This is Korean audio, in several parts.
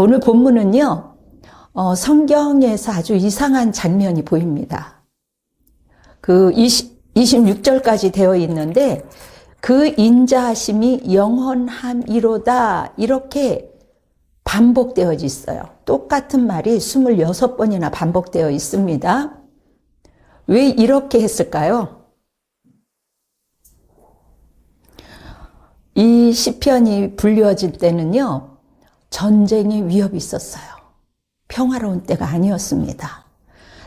오늘 본문은요, 성경에서 아주 이상한 장면이 보입니다. 그 26절까지 되어 있는데, 그 인자하심이 영원함이로다, 이렇게 반복되어 있어요. 똑같은 말이 26번이나 반복되어 있습니다. 왜 이렇게 했을까요? 이 시편이 불려질 때는요, 전쟁의 위협이 있었어요. 평화로운 때가 아니었습니다.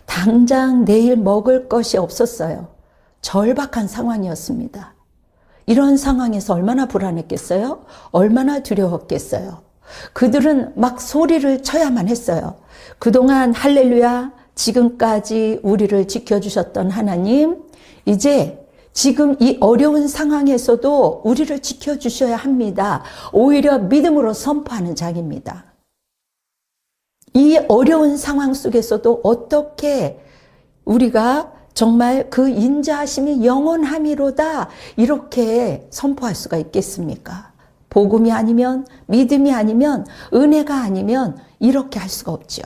당장 내일 먹을 것이 없었어요. 절박한 상황이었습니다. 이런 상황에서 얼마나 불안했겠어요? 얼마나 두려웠겠어요? 그들은 막 소리를 쳐야만 했어요. 그동안 할렐루야, 지금까지 우리를 지켜주셨던 하나님, 이제 지금 이 어려운 상황에서도 우리를 지켜주셔야 합니다. 오히려 믿음으로 선포하는 장입니다. 이 어려운 상황 속에서도 어떻게 우리가 정말 그 인자하심이 영원함이로다, 이렇게 선포할 수가 있겠습니까? 복음이 아니면, 믿음이 아니면, 은혜가 아니면 이렇게 할 수가 없죠.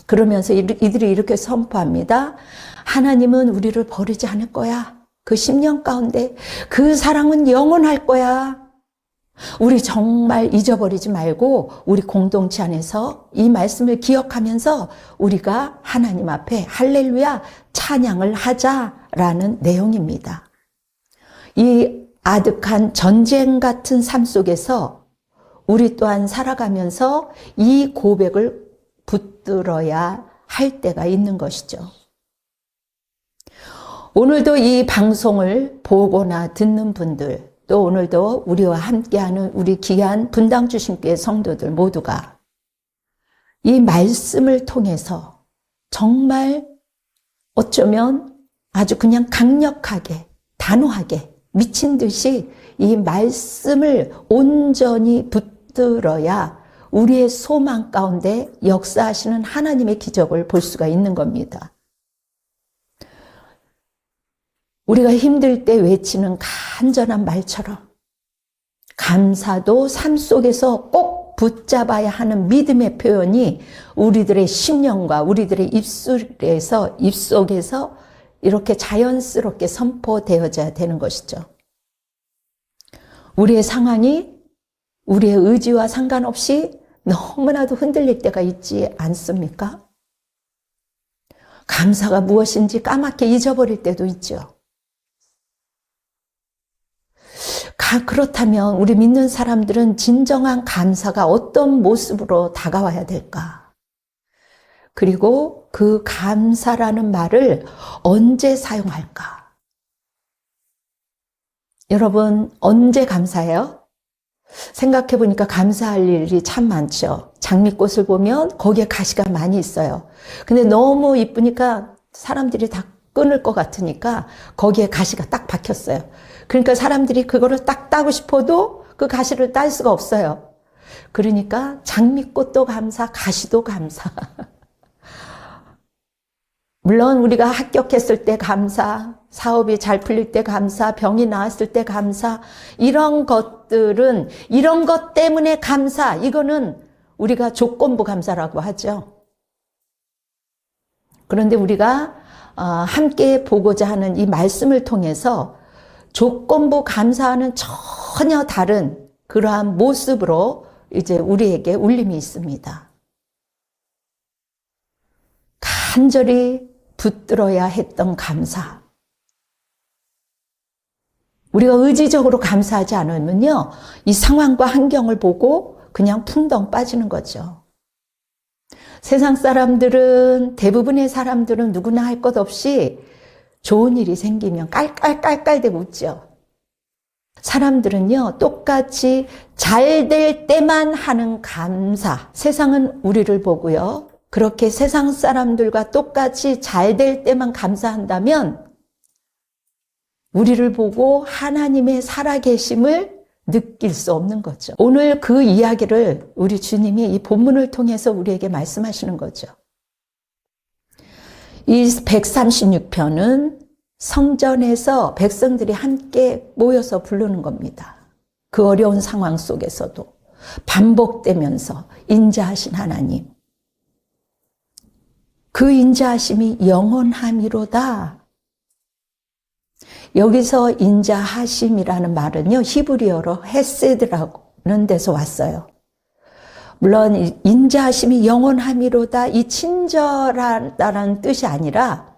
그러면서 이들이 이렇게 선포합니다. 하나님은 우리를 버리지 않을 거야. 그 10년 가운데 그 사랑은 영원할 거야. 우리 정말 잊어버리지 말고 우리 공동체 안에서 이 말씀을 기억하면서 우리가 하나님 앞에 할렐루야 찬양을 하자라는 내용입니다. 이 아득한 전쟁 같은 삶 속에서 우리 또한 살아가면서 이 고백을 붙들어야 할 때가 있는 것이죠. 오늘도 이 방송을 보거나 듣는 분들, 또 오늘도 우리와 함께하는 우리 귀한 분당 주신교회 성도들 모두가 이 말씀을 통해서 정말 어쩌면 아주 그냥 강력하게, 단호하게, 미친 듯이 이 말씀을 온전히 붙들어야 우리의 소망 가운데 역사하시는 하나님의 기적을 볼 수가 있는 겁니다. 우리가 힘들 때 외치는 간절한 말처럼 감사도 삶 속에서 꼭 붙잡아야 하는 믿음의 표현이 우리들의 심령과 우리들의 입속에서 이렇게 자연스럽게 선포되어져야 되는 것이죠. 우리의 상황이 우리의 의지와 상관없이 너무나도 흔들릴 때가 있지 않습니까? 감사가 무엇인지 까맣게 잊어버릴 때도 있죠. 그렇다면 우리 믿는 사람들은 진정한 감사가 어떤 모습으로 다가와야 될까? 그리고 그 감사라는 말을 언제 사용할까? 여러분, 언제 감사해요? 생각해 보니까 감사할 일이 참 많죠. 장미꽃을 보면 거기에 가시가 많이 있어요. 근데 너무 이쁘니까 사람들이 다 끊을 것 같으니까 거기에 가시가 딱 박혔어요. 그러니까 사람들이 그거를 딱 따고 싶어도 그 가시를 딸 수가 없어요. 그러니까 장미꽃도 감사, 가시도 감사. 물론 우리가 합격했을 때 감사, 사업이 잘 풀릴 때 감사, 병이 나았을 때 감사, 이런 것들은 이런 것 때문에 감사, 이거는 우리가 조건부 감사라고 하죠. 그런데 우리가 함께 보고자 하는 이 말씀을 통해서 조건부 감사와는 전혀 다른 그러한 모습으로 이제 우리에게 울림이 있습니다. 간절히 붙들어야 했던 감사. 우리가 의지적으로 감사하지 않으면요, 이 상황과 환경을 보고 그냥 풍덩 빠지는 거죠. 세상 사람들은, 대부분의 사람들은 누구나 할 것 없이 좋은 일이 생기면 깔깔깔깔대고 웃죠. 사람들은요, 똑같이 잘 될 때만 하는 감사. 세상은 우리를 보고요, 그렇게 세상 사람들과 똑같이 잘 될 때만 감사한다면 우리를 보고 하나님의 살아계심을 느낄 수 없는 거죠. 오늘 그 이야기를 우리 주님이 이 본문을 통해서 우리에게 말씀하시는 거죠. 이 136편은 성전에서 백성들이 함께 모여서 부르는 겁니다. 그 어려운 상황 속에서도. 반복되면서 인자하신 하나님. 그 인자하심이 영원함이로다. 여기서 인자하심이라는 말은요, 히브리어로 헤세드라는 데서 왔어요. 물론 인자하심이 영원함이로다, 이 친절하다는 뜻이 아니라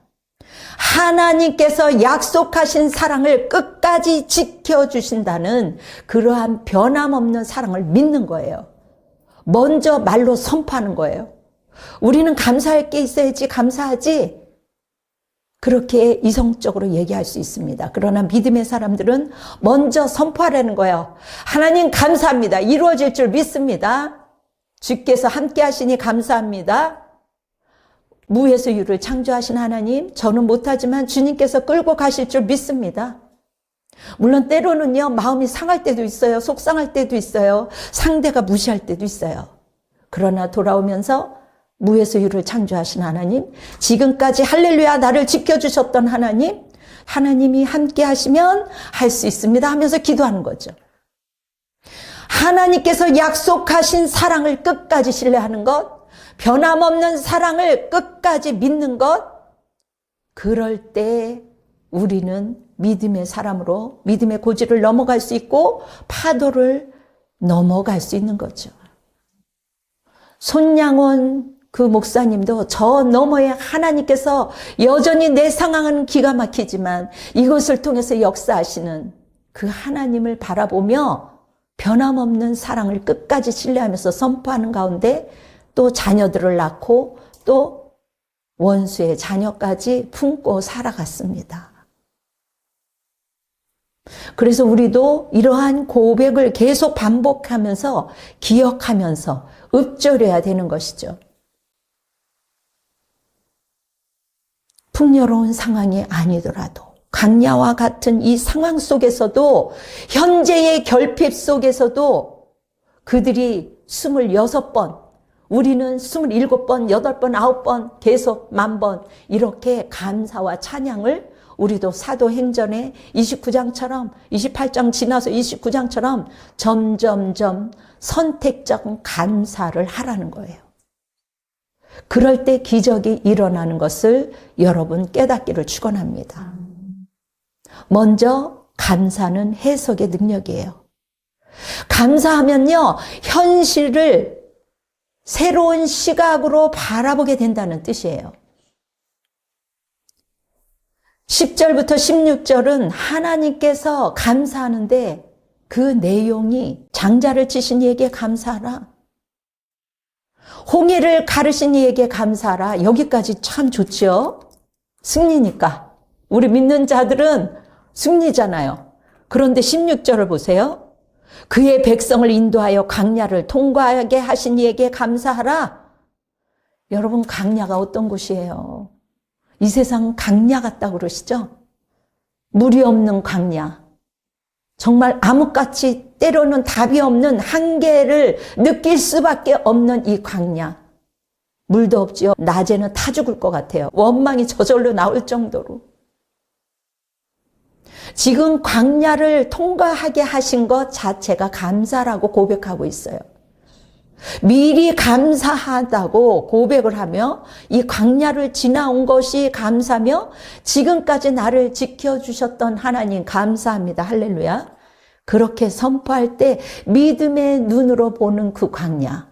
하나님께서 약속하신 사랑을 끝까지 지켜주신다는 그러한 변함없는 사랑을 믿는 거예요. 먼저 말로 선포하는 거예요. 우리는 감사할 게 있어야지 감사하지. 그렇게 이성적으로 얘기할 수 있습니다. 그러나 믿음의 사람들은 먼저 선포하라는 거예요. 하나님 감사합니다. 이루어질 줄 믿습니다. 주께서 함께 하시니 감사합니다. 무에서 유를 창조하신 하나님, 저는 못하지만 주님께서 끌고 가실 줄 믿습니다. 물론 때로는요, 마음이 상할 때도 있어요. 속상할 때도 있어요. 상대가 무시할 때도 있어요. 그러나 돌아오면서 무에서 유를 창조하신 하나님, 지금까지 할렐루야 나를 지켜주셨던 하나님, 하나님이 함께 하시면 할 수 있습니다 하면서 기도하는 거죠. 하나님께서 약속하신 사랑을 끝까지 신뢰하는 것, 변함없는 사랑을 끝까지 믿는 것, 그럴 때 우리는 믿음의 사람으로 믿음의 고지를 넘어갈 수 있고 파도를 넘어갈 수 있는 거죠. 손양원 그 목사님도 저 너머에 하나님께서 여전히 내 상황은 기가 막히지만 이것을 통해서 역사하시는 그 하나님을 바라보며 변함없는 사랑을 끝까지 신뢰하면서 선포하는 가운데 또 자녀들을 낳고 또 원수의 자녀까지 품고 살아갔습니다. 그래서 우리도 이러한 고백을 계속 반복하면서 기억하면서 읊조려야 되는 것이죠. 풍요로운 상황이 아니더라도 강야와 같은 이 상황 속에서도 현재의 결핍 속에서도 그들이 26번, 우리는 27번, 8번, 9번 계속 10,000번 이렇게 감사와 찬양을 우리도 사도행전의 29장처럼 28장 지나서 29장처럼 점점점 선택적 감사를 하라는 거예요. 그럴 때 기적이 일어나는 것을 여러분 깨닫기를 축원합니다. 먼저 감사는 해석의 능력이에요. 감사하면요, 현실을 새로운 시각으로 바라보게 된다는 뜻이에요. 10절부터 16절은 하나님께서 감사하는데 그 내용이 장자를 치신 이에게 감사하라, 홍해를 가르신 이에게 감사하라, 여기까지 참 좋죠. 승리니까. 우리 믿는 자들은 승리잖아요. 그런데 16절을 보세요. 그의 백성을 인도하여 강야를 통과하게 하신 이에게 감사하라. 여러분, 강야가 어떤 곳이에요? 이 세상 강야 같다고 그러시죠? 물이 없는 강야. 정말 암흑같이 때로는 답이 없는 한계를 느낄 수밖에 없는 이 광야. 물도 없지요. 낮에는 타 죽을 것 같아요. 원망이 저절로 나올 정도로. 지금 광야를 통과하게 하신 것 자체가 감사라고 고백하고 있어요. 미리 감사하다고 고백을 하며 이 광야를 지나온 것이 감사며 지금까지 나를 지켜주셨던 하나님 감사합니다. 할렐루야. 그렇게 선포할 때 믿음의 눈으로 보는 그 광야.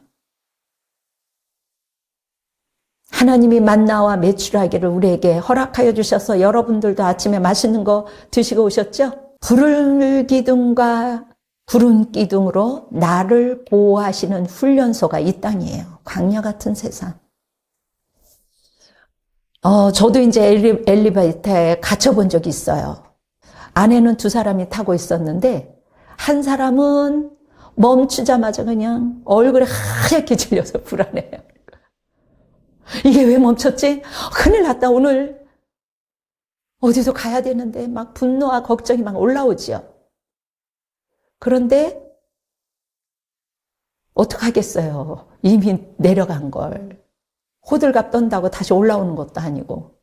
하나님이 만나와 메추라기를 우리에게 허락하여 주셔서 여러분들도 아침에 맛있는 거 드시고 오셨죠? 불을 기둥과 구름 기둥으로 나를 보호하시는 훈련소가 이 땅이에요. 광야 같은 세상. 저도 이제 엘리베이터에 갇혀본 적이 있어요. 안에는 2사람이 타고 있었는데 한 사람은 멈추자마자 그냥 얼굴에 하얗게 질려서 불안해요. 이게 왜 멈췄지? 큰일 났다. 오늘 어디서 가야 되는데 막 분노와 걱정이 막 올라오지요. 그런데 어떡하겠어요. 이미 내려간 걸. 호들갑 떤다고 다시 올라오는 것도 아니고.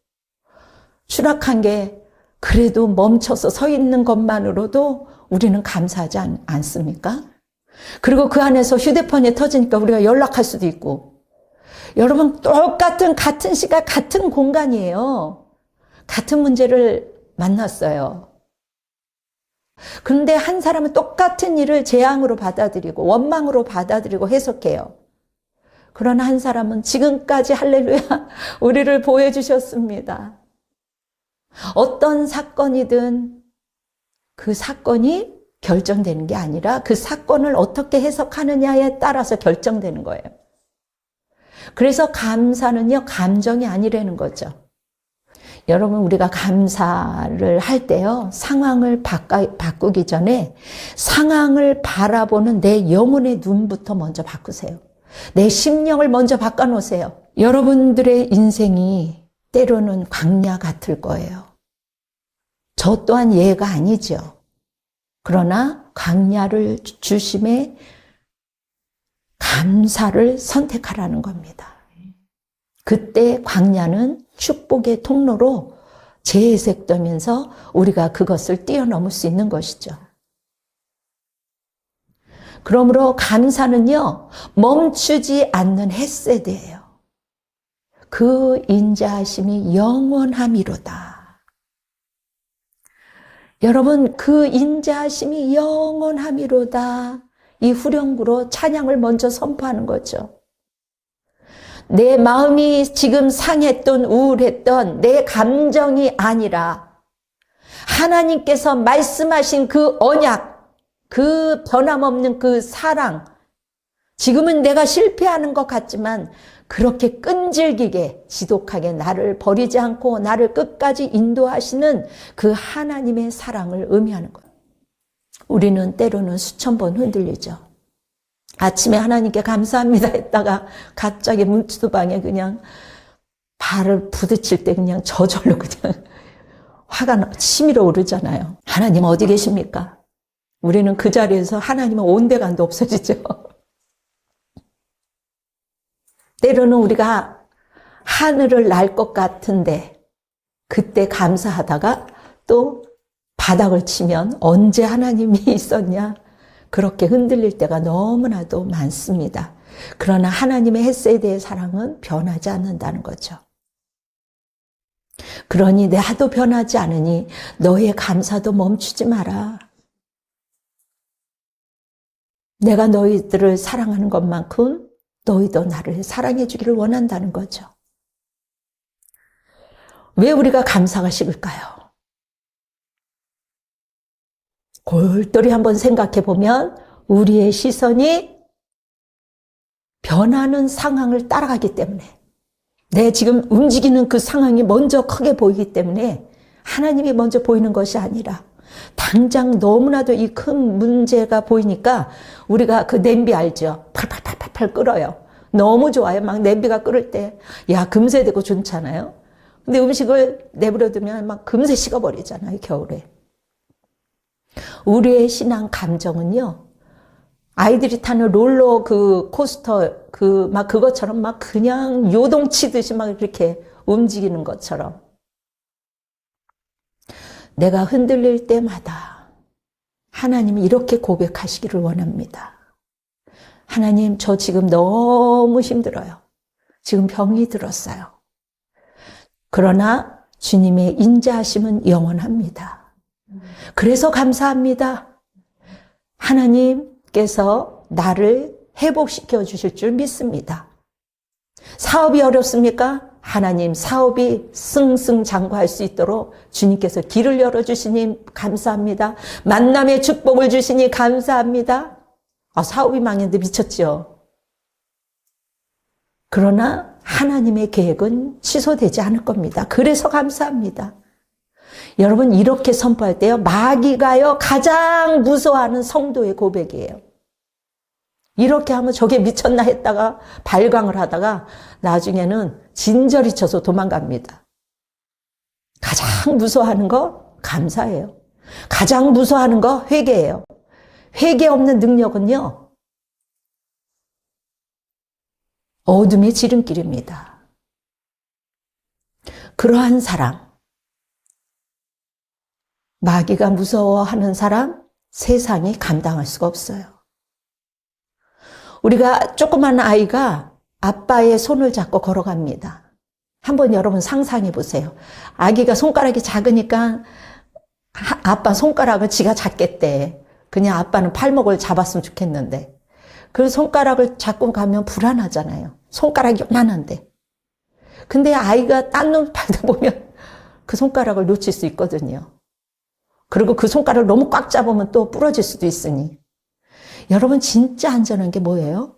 추락한 게 그래도 멈춰서 서 있는 것만으로도 우리는 감사하지 않습니까? 그리고 그 안에서 휴대폰이 터지니까 우리가 연락할 수도 있고. 여러분, 같은 시각, 같은 공간이에요. 같은 문제를 만났어요. 그런데 한 사람은 똑같은 일을 재앙으로 받아들이고 원망으로 받아들이고 해석해요. 그러나 한 사람은 지금까지 할렐루야 우리를 보여주셨습니다. 어떤 사건이든 그 사건이 결정되는 게 아니라 그 사건을 어떻게 해석하느냐에 따라서 결정되는 거예요. 그래서 감사는요, 감정이 아니라는 거죠. 여러분, 우리가 감사를 할 때요, 상황을 바꾸기 전에 상황을 바라보는 내 영혼의 눈부터 먼저 바꾸세요. 내 심령을 먼저 바꿔놓으세요. 여러분들의 인생이 때로는 광야 같을 거예요. 저 또한 예가 아니죠. 그러나 광야를 주심에 감사를 선택하라는 겁니다. 그때 광야는 축복의 통로로 재해석되면서 우리가 그것을 뛰어넘을 수 있는 것이죠. 그러므로 감사는요, 멈추지 않는 헤세드예요. 그 인자하심이 영원함이로다. 여러분, 그 인자하심이 영원함이로다. 이 후렴구로 찬양을 먼저 선포하는 거죠. 내 마음이 지금 상했던 우울했던 내 감정이 아니라 하나님께서 말씀하신 그 언약, 그 변함없는 그 사랑, 지금은 내가 실패하는 것 같지만 그렇게 끈질기게 지독하게 나를 버리지 않고 나를 끝까지 인도하시는 그 하나님의 사랑을 의미하는 거예요. 우리는 때로는 수천 번 흔들리죠. 아침에 하나님께 감사합니다 했다가 갑자기 문두방에 그냥 발을 부딪힐 때 그냥 저절로 그냥 화가 치밀어 오르잖아요. 하나님 어디 계십니까? 우리는 그 자리에서 하나님은 온데간도 없어지죠. 때로는 우리가 하늘을 날 것 같은데 그때 감사하다가 또 바닥을 치면 언제 하나님이 있었냐? 그렇게 흔들릴 때가 너무나도 많습니다. 그러나 하나님의 헤세드의 사랑은 변하지 않는다는 거죠. 그러니 나도 변하지 않으니 너의 감사도 멈추지 마라. 내가 너희들을 사랑하는 것만큼 너희도 나를 사랑해 주기를 원한다는 거죠. 왜 우리가 감사가 식을까요? 골똘히 한번 생각해 보면 우리의 시선이 변하는 상황을 따라가기 때문에 내 지금 움직이는 그 상황이 먼저 크게 보이기 때문에 하나님이 먼저 보이는 것이 아니라 당장 너무나도 이 큰 문제가 보이니까 우리가 그 냄비 알죠? 팔팔팔팔 끓어요. 너무 좋아요. 막 냄비가 끓을 때 야 금세 되고 좋잖아요. 근데 음식을 내버려두면 막 금세 식어버리잖아요. 겨울에. 우리의 신앙 감정은요, 아이들이 타는 롤러 그 코스터 막 그것처럼 막 그냥 요동치듯이 막 이렇게 움직이는 것처럼 내가 흔들릴 때마다 하나님이 이렇게 고백하시기를 원합니다. 하나님, 저 지금 너무 힘들어요. 지금 병이 들었어요. 그러나 주님의 인자하심은 영원합니다. 그래서 감사합니다. 하나님께서 나를 회복시켜 주실 줄 믿습니다. 사업이 어렵습니까? 하나님, 사업이 승승장구할 수 있도록 주님께서 길을 열어주시니 감사합니다. 만남의 축복을 주시니 감사합니다. 사업이 망했는데 미쳤죠. 그러나 하나님의 계획은 취소되지 않을 겁니다. 그래서 감사합니다. 여러분, 이렇게 선포할 때요, 마귀가요 가장 무서워하는 성도의 고백이에요. 이렇게 하면 저게 미쳤나 했다가 발광을 하다가 나중에는 진저리 쳐서 도망갑니다. 가장 무서워하는 거 감사해요. 가장 무서워하는 거 회개예요. 회개 없는 능력은요, 어둠의 지름길입니다. 그러한 사람, 마귀가 무서워하는 사람, 세상이 감당할 수가 없어요. 우리가 조그만 아이가 아빠의 손을 잡고 걸어갑니다. 한번 여러분 상상해 보세요. 아기가 손가락이 작으니까 아빠 손가락을 지가 잡겠대. 그냥 아빠는 팔목을 잡았으면 좋겠는데. 그 손가락을 잡고 가면 불안하잖아요. 손가락이 요만한데. 근데 아이가 딴 놈 팔다 보면 그 손가락을 놓칠 수 있거든요. 그리고 그 손가락을 너무 꽉 잡으면 또 부러질 수도 있으니. 여러분 진짜 안전한 게 뭐예요?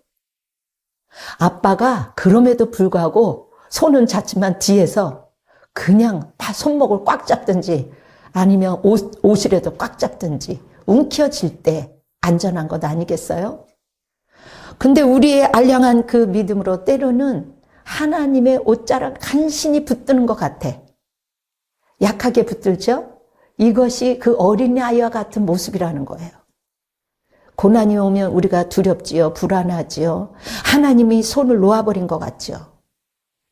아빠가 그럼에도 불구하고 손은 잡지만 뒤에서 그냥 손목을 꽉 잡든지 아니면 옷이라도 꽉 잡든지 움켜쥘 때 안전한 것 아니겠어요? 근데 우리의 알량한 그 믿음으로 때로는 하나님의 옷자락 간신히 붙드는 것 같아. 약하게 붙들죠? 이것이 그 어린아이와 같은 모습이라는 거예요. 고난이 오면 우리가 두렵지요. 불안하지요. 하나님이 손을 놓아버린 것 같죠.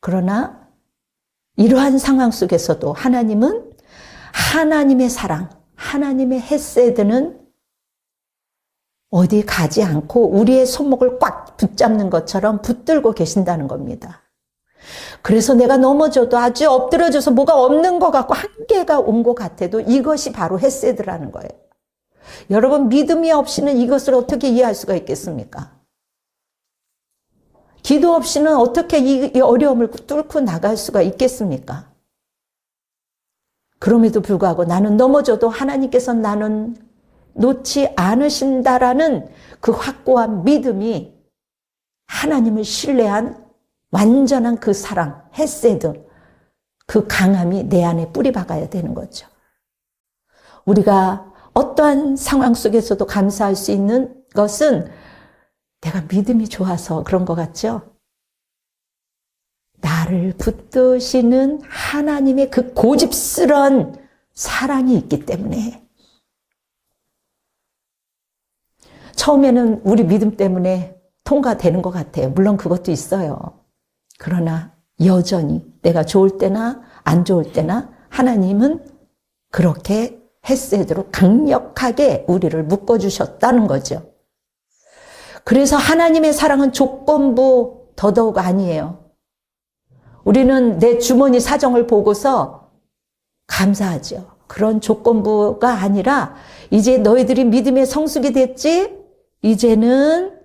그러나 이러한 상황 속에서도 하나님은 하나님의 사랑, 하나님의 헤세드는 어디 가지 않고 우리의 손목을 꽉 붙잡는 것처럼 붙들고 계신다는 겁니다. 그래서 내가 넘어져도 아주 엎드려져서 뭐가 없는 것 같고 한계가 온 것 같아도 이것이 바로 헤세드라는 거예요. 여러분 믿음이 없이는 이것을 어떻게 이해할 수가 있겠습니까? 기도 없이는 어떻게 이 어려움을 뚫고 나갈 수가 있겠습니까? 그럼에도 불구하고 나는 넘어져도 하나님께서 나는 놓지 않으신다라는 그 확고한 믿음이 하나님을 신뢰한 완전한 그 사랑, 헤세드, 그 강함이 내 안에 뿌리 박아야 되는 거죠. 우리가 어떠한 상황 속에서도 감사할 수 있는 것은 내가 믿음이 좋아서 그런 것 같죠? 나를 붙드시는 하나님의 그 고집스러운 사랑이 있기 때문에 처음에는 우리 믿음 때문에 통과되는 것 같아요. 물론 그것도 있어요. 그러나 여전히 내가 좋을 때나 안 좋을 때나 하나님은 그렇게 헤세드로 강력하게 우리를 묶어주셨다는 거죠. 그래서 하나님의 사랑은 조건부 더더욱 아니에요. 우리는 내 주머니 사정을 보고서 감사하죠. 그런 조건부가 아니라 이제 너희들이 믿음의 성숙이 됐지? 이제는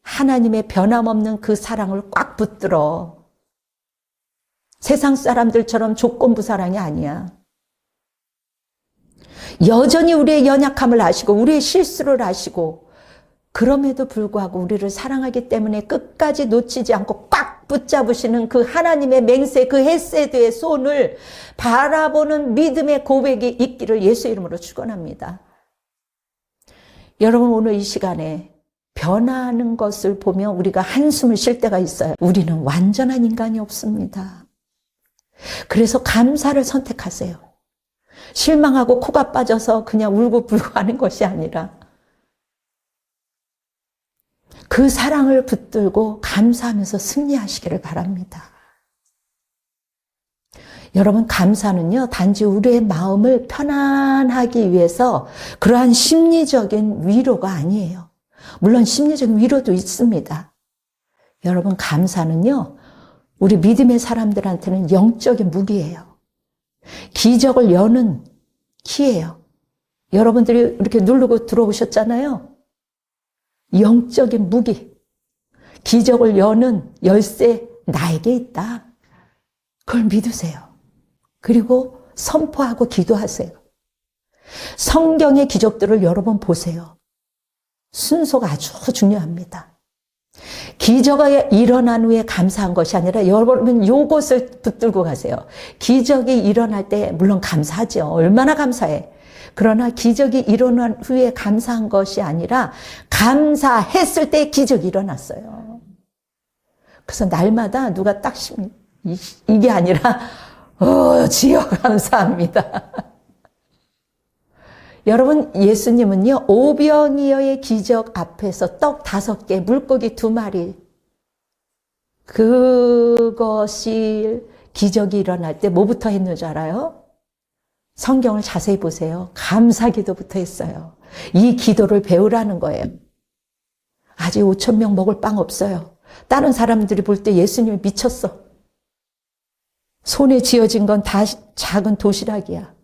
하나님의 변함없는 그 사랑을 꽉 붙들어. 세상 사람들처럼 조건부 사랑이 아니야. 여전히 우리의 연약함을 아시고 우리의 실수를 아시고 그럼에도 불구하고 우리를 사랑하기 때문에 끝까지 놓치지 않고 꽉 붙잡으시는 그 하나님의 맹세, 그 헤세드의 손을 바라보는 믿음의 고백이 있기를 예수 이름으로 축원합니다. 여러분 오늘 이 시간에 변화하는 것을 보면 우리가 한숨을 쉴 때가 있어요. 우리는 완전한 인간이 없습니다. 그래서 감사를 선택하세요. 실망하고 코가 빠져서 그냥 울고불고 하는 것이 아니라 그 사랑을 붙들고 감사하면서 승리하시기를 바랍니다. 여러분 감사는요 단지 우리의 마음을 편안하기 위해서 그러한 심리적인 위로가 아니에요. 물론 심리적인 위로도 있습니다. 여러분 감사는요 우리 믿음의 사람들한테는 영적인 무기예요. 기적을 여는 키예요. 여러분들이 이렇게 누르고 들어오셨잖아요. 영적인 무기, 기적을 여는 열쇠 나에게 있다. 그걸 믿으세요. 그리고 선포하고 기도하세요. 성경의 기적들을 여러 번 보세요. 순서가 아주 중요합니다. 기적이 일어난 후에 감사한 것이 아니라 여러분 요것을 붙들고 가세요. 기적이 일어날 때 물론 감사하죠. 얼마나 감사해. 그러나 기적이 일어난 후에 감사한 것이 아니라 감사했을 때 기적이 일어났어요. 그래서 날마다 누가 딱 이게 아니라 지어 감사합니다. 여러분 예수님은요 5병이어의 기적 앞에서 떡 5개 물고기 2마리 그것이 기적이 일어날 때 뭐부터 했는 줄 알아요? 성경을 자세히 보세요. 감사 기도부터 했어요. 이 기도를 배우라는 거예요. 아직 5천 명 먹을 빵 없어요. 다른 사람들이 볼 때 예수님이 미쳤어. 손에 쥐어진 건 다 작은 도시락이야.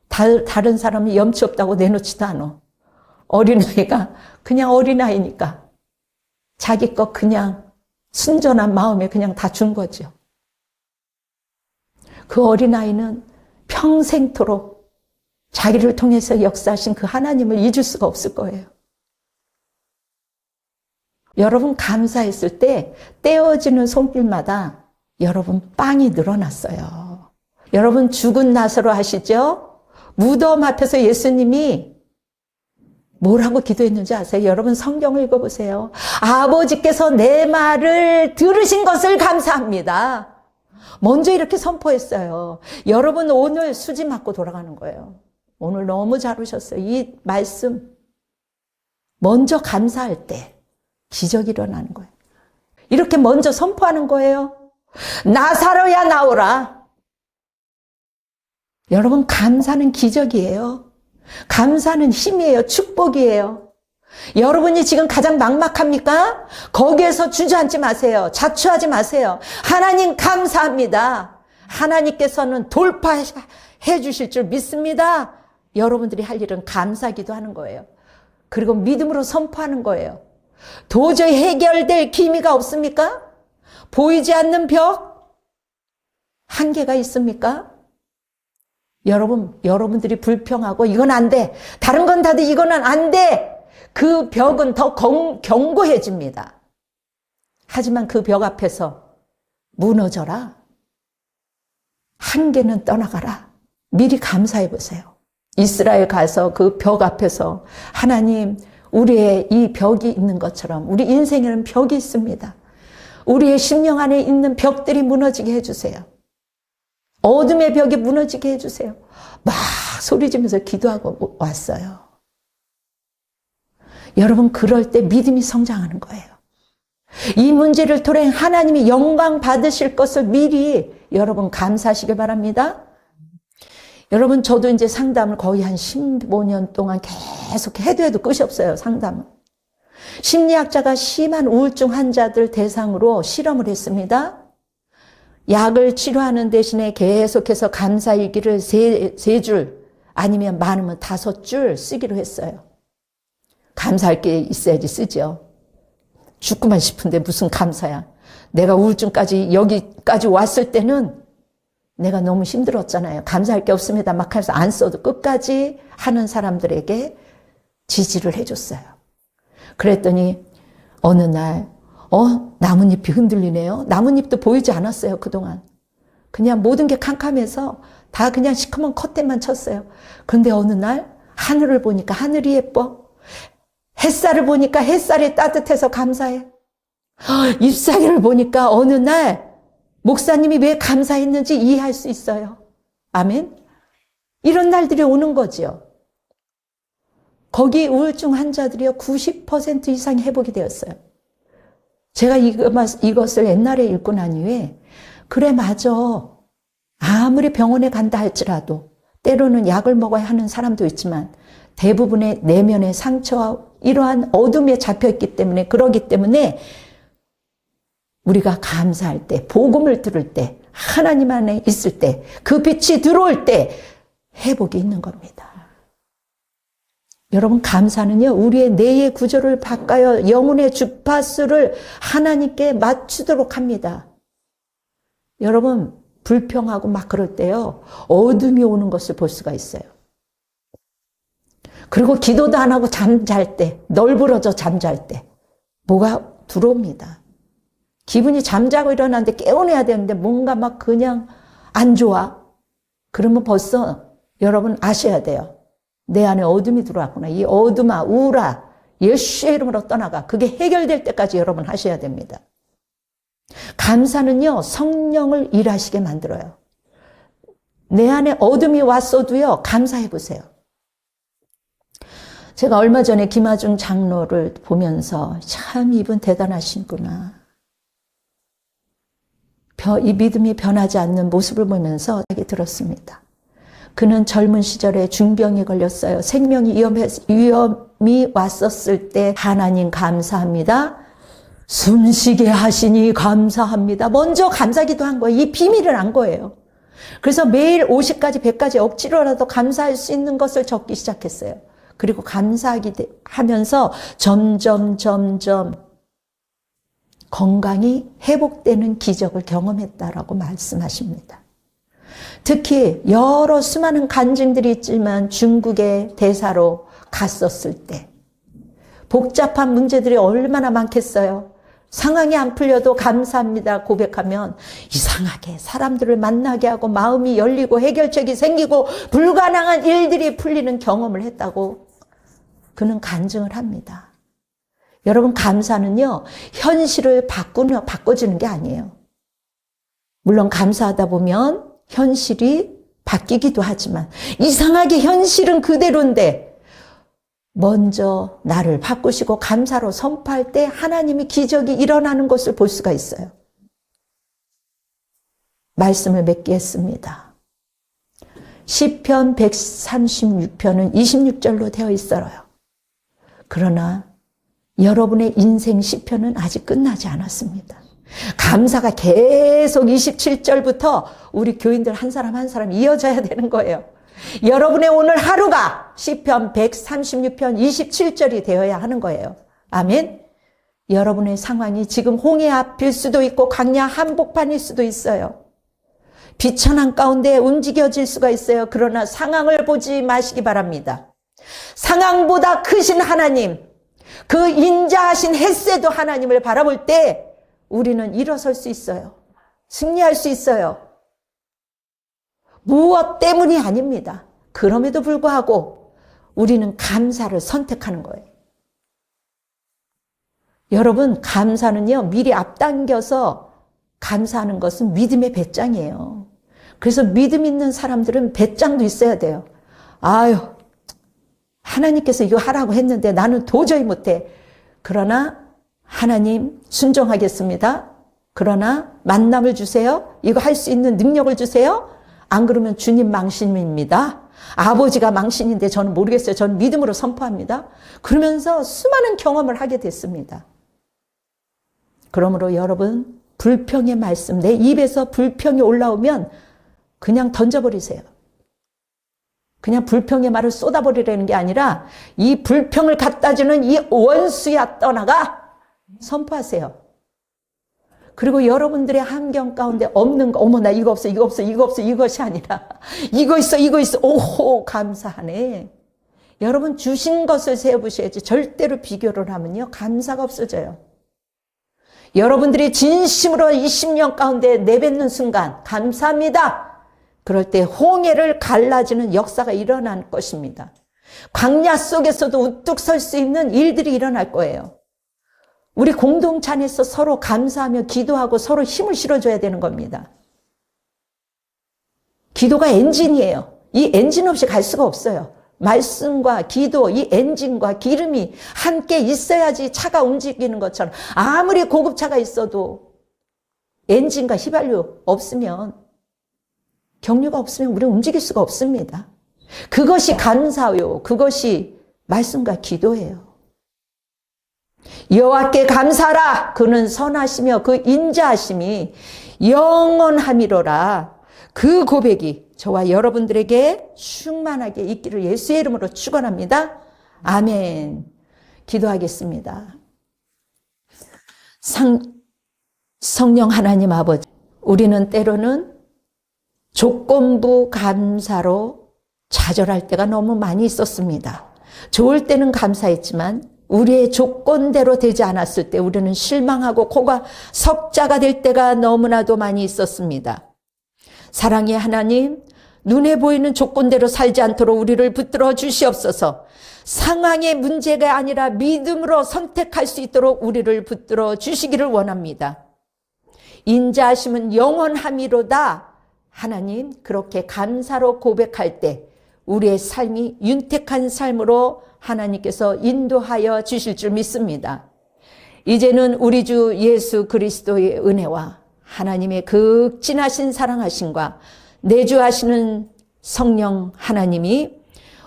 다른 사람이 염치 없다고 내놓지도 않아. 어린아이가 그냥 어린아이니까 자기 것 그냥 순전한 마음에 그냥 다 준 거죠. 그 어린아이는 평생토록 자기를 통해서 역사하신 그 하나님을 잊을 수가 없을 거예요. 여러분 감사했을 때 떼어지는 손길마다 여러분 빵이 늘어났어요. 여러분 죽은 나사로 아시죠? 무덤 앞에서 예수님이 뭐라고 기도했는지 아세요? 여러분 성경을 읽어보세요. 아버지께서 내 말을 들으신 것을 감사합니다. 먼저 이렇게 선포했어요. 여러분 오늘 수지 맞고 돌아가는 거예요. 오늘 너무 잘 오셨어요. 이 말씀 먼저 감사할 때 기적이 일어나는 거예요. 이렇게 먼저 선포하는 거예요. 나사로야 나오라. 여러분 감사는 기적이에요. 감사는 힘이에요. 축복이에요. 여러분이 지금 가장 막막합니까? 거기에서 주저앉지 마세요. 자초하지 마세요. 하나님 감사합니다. 하나님께서는 돌파해 주실 줄 믿습니다. 여러분들이 할 일은 감사기도 하는 거예요. 그리고 믿음으로 선포하는 거예요. 도저히 해결될 기미가 없습니까? 보이지 않는 벽? 한계가 있습니까? 여러분들이 불평하고 이건 안 돼. 다른 건 다 돼. 이거는 안 돼. 그 벽은 더 견고해집니다. 하지만 그 벽 앞에서 무너져라. 한계는 떠나가라. 미리 감사해 보세요. 이스라엘 가서 그 벽 앞에서 하나님 우리의 이 벽이 있는 것처럼 우리 인생에는 벽이 있습니다. 우리의 심령 안에 있는 벽들이 무너지게 해주세요. 어둠의 벽이 무너지게 해주세요. 막 소리지면서 기도하고 왔어요. 여러분 그럴 때 믿음이 성장하는 거예요. 이 문제를 토해 하나님이 영광 받으실 것을 미리 여러분 감사하시길 바랍니다. 여러분 저도 이제 상담을 거의 한 15년 동안 계속 해도 끝이 없어요. 상담은. 심리학자가 심한 우울증 환자들 대상으로 실험을 했습니다. 약을 치료하는 대신에 계속해서 감사일기를 3줄 아니면 많으면 5줄 쓰기로 했어요. 감사할 게 있어야지 쓰죠. 죽고만 싶은데 무슨 감사야. 내가 우울증까지 여기까지 왔을 때는 내가 너무 힘들었잖아요. 감사할 게 없습니다. 막 해서 안 써도 끝까지 하는 사람들에게 지지를 해줬어요. 그랬더니 어느 날 나뭇잎이 흔들리네요. 나뭇잎도 보이지 않았어요. 그동안. 그냥 모든 게 캄캄해서 다 그냥 시커먼 커튼만 쳤어요. 그런데 어느 날 하늘을 보니까 하늘이 예뻐. 햇살을 보니까 햇살이 따뜻해서 감사해. 잎사귀를 보니까 어느 날 목사님이 왜 감사했는지 이해할 수 있어요. 아멘. 이런 날들이 오는 거죠. 거기 우울증 환자들이요 90% 이상이 회복이 되었어요. 제가 이것을 옛날에 읽고 난 이후에 그래 맞아. 아무리 병원에 간다 할지라도 때로는 약을 먹어야 하는 사람도 있지만 대부분의 내면의 상처와 이러한 어둠에 잡혀있기 때문에 그러기 때문에 우리가 감사할 때 복음을 들을 때 하나님 안에 있을 때 그 빛이 들어올 때 회복이 있는 겁니다. 여러분 감사는요 우리의 뇌의 구조를 바꿔요 영혼의 주파수를 하나님께 맞추도록 합니다. 여러분 불평하고 막 그럴 때요 어둠이 오는 것을 볼 수가 있어요. 그리고 기도도 안 하고 잠잘 때 널브러져 잠잘 때 뭐가 들어옵니다. 기분이 잠자고 일어났는데 깨어내야 되는데 뭔가 막 그냥 안 좋아. 그러면 벌써 여러분 아셔야 돼요. 내 안에 어둠이 들어왔구나. 이 어둠아 우울아 예수의 이름으로 떠나가. 그게 해결될 때까지 여러분 하셔야 됩니다. 감사는요 성령을 일하시게 만들어요. 내 안에 어둠이 왔어도요 감사해 보세요. 제가 얼마 전에 김하중 장로를 보면서 참 이분 대단하신구나. 이 믿음이 변하지 않는 모습을 보면서 생각이 들었습니다. 그는 젊은 시절에 중병이 걸렸어요. 생명이 시험이 왔었을 때 하나님 감사합니다. 숨쉬게 하시니 감사합니다. 먼저 감사기도 한 거예요. 이 비밀을 안 거예요. 그래서 매일 50가지, 100가지 억지로라도 감사할 수 있는 것을 적기 시작했어요. 그리고 감사하면서 점점 건강이 회복되는 기적을 경험했다라고 말씀하십니다. 특히 여러 수많은 간증들이 있지만 중국의 대사로 갔었을 때 복잡한 문제들이 얼마나 많겠어요. 상황이 안 풀려도 감사합니다 고백하면 이상하게 사람들을 만나게 하고 마음이 열리고 해결책이 생기고 불가능한 일들이 풀리는 경험을 했다고 그는 간증을 합니다. 여러분, 감사는요, 현실을 바꿔주는 게 아니에요. 물론 감사하다 보면 현실이 바뀌기도 하지만 이상하게 현실은 그대로인데 먼저 나를 바꾸시고 감사로 선포할 때 하나님이 기적이 일어나는 것을 볼 수가 있어요. 말씀을 맺겠습니다. 시편 136편은 26절로 되어 있어요. 그러나 여러분의 인생 시편은 아직 끝나지 않았습니다. 감사가 계속 27절부터 우리 교인들 한 사람 한 사람 이어져야 되는 거예요. 여러분의 오늘 하루가 시편 136편 27절이 되어야 하는 거예요. 아멘. 여러분의 상황이 지금 홍해 앞일 수도 있고 광야 한복판일 수도 있어요. 비천한 가운데 움직여질 수가 있어요. 그러나 상황을 보지 마시기 바랍니다. 상황보다 크신 하나님, 그 인자하신 헷세도 하나님을 바라볼 때 우리는 일어설 수 있어요. 승리할 수 있어요. 무엇 때문이 아닙니다. 그럼에도 불구하고 우리는 감사를 선택하는 거예요. 여러분, 감사는요, 미리 앞당겨서 감사하는 것은 믿음의 배짱이에요. 그래서 믿음 있는 사람들은 배짱도 있어야 돼요. 아유, 하나님께서 이거 하라고 했는데 나는 도저히 못해. 그러나 하나님 순종하겠습니다. 그러나 만남을 주세요. 이거 할 수 있는 능력을 주세요. 안 그러면 주님 망신입니다. 아버지가 망신인데 저는 모르겠어요. 저는 믿음으로 선포합니다. 그러면서 수많은 경험을 하게 됐습니다. 그러므로 여러분, 불평의 말씀, 내 입에서 불평이 올라오면 그냥 던져버리세요. 그냥 불평의 말을 쏟아버리라는 게 아니라 이 불평을 갖다 주는 이 원수야 떠나가 선포하세요. 그리고 여러분들의 환경 가운데 없는 거, 어머 나 이거 없어 이거 없어 이거 없어 이것이 아니라 이거 있어 오호 감사하네. 여러분 주신 것을 세어보셔야지. 절대로 비교를 하면요 감사가 없어져요. 여러분들이 진심으로 20년 가운데 내뱉는 순간 감사합니다. 그럴 때 홍해를 갈라지는 역사가 일어날 것입니다. 광야 속에서도 우뚝 설 수 있는 일들이 일어날 거예요. 우리 공동체 안에서 서로 감사하며 기도하고 서로 힘을 실어줘야 되는 겁니다. 기도가 엔진이에요. 이 엔진 없이 갈 수가 없어요. 말씀과 기도, 이 엔진과 기름이 함께 있어야지 차가 움직이는 것처럼 아무리 고급차가 있어도 엔진과 휘발유 없으면 경유가 없으면 우리는 움직일 수가 없습니다. 그것이 감사요. 그것이 말씀과 기도예요. 여호와께 감사하라. 그는 선하시며 그 인자하심이 영원함이로라. 그 고백이 저와 여러분들에게 충만하게 있기를 예수의 이름으로 축원합니다. 아멘. 기도하겠습니다. 성령 하나님 아버지, 우리는 때로는 조건부 감사로 좌절할 때가 너무 많이 있었습니다. 좋을 때는 감사했지만 우리의 조건대로 되지 않았을 때 우리는 실망하고 코가 석자가 될 때가 너무나도 많이 있었습니다. 사랑의 하나님, 눈에 보이는 조건대로 살지 않도록 우리를 붙들어 주시옵소서. 상황의 문제가 아니라 믿음으로 선택할 수 있도록 우리를 붙들어 주시기를 원합니다. 인자하심은 영원함이로다. 하나님, 그렇게 감사로 고백할 때 우리의 삶이 윤택한 삶으로 하나님께서 인도하여 주실 줄 믿습니다. 이제는 우리 주 예수 그리스도의 은혜와 하나님의 극진하신 사랑하심과 내주하시는 성령 하나님이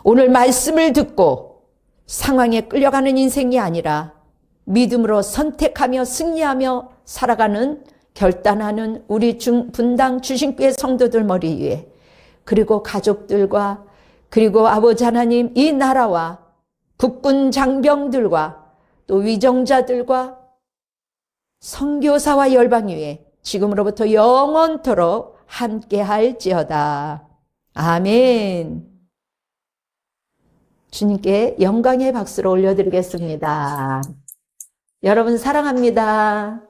오늘 말씀을 듣고 상황에 끌려가는 인생이 아니라 믿음으로 선택하며 승리하며 살아가는 결단하는 우리 분당 주신교회 성도들 머리 위에, 그리고 가족들과, 그리고 아버지 하나님 이 나라와 국군 장병들과 또 위정자들과 선교사와 열방 위에 지금으로부터 영원토록 함께 할지어다. 아멘. 주님께 영광의 박수를 올려드리겠습니다. 여러분 사랑합니다.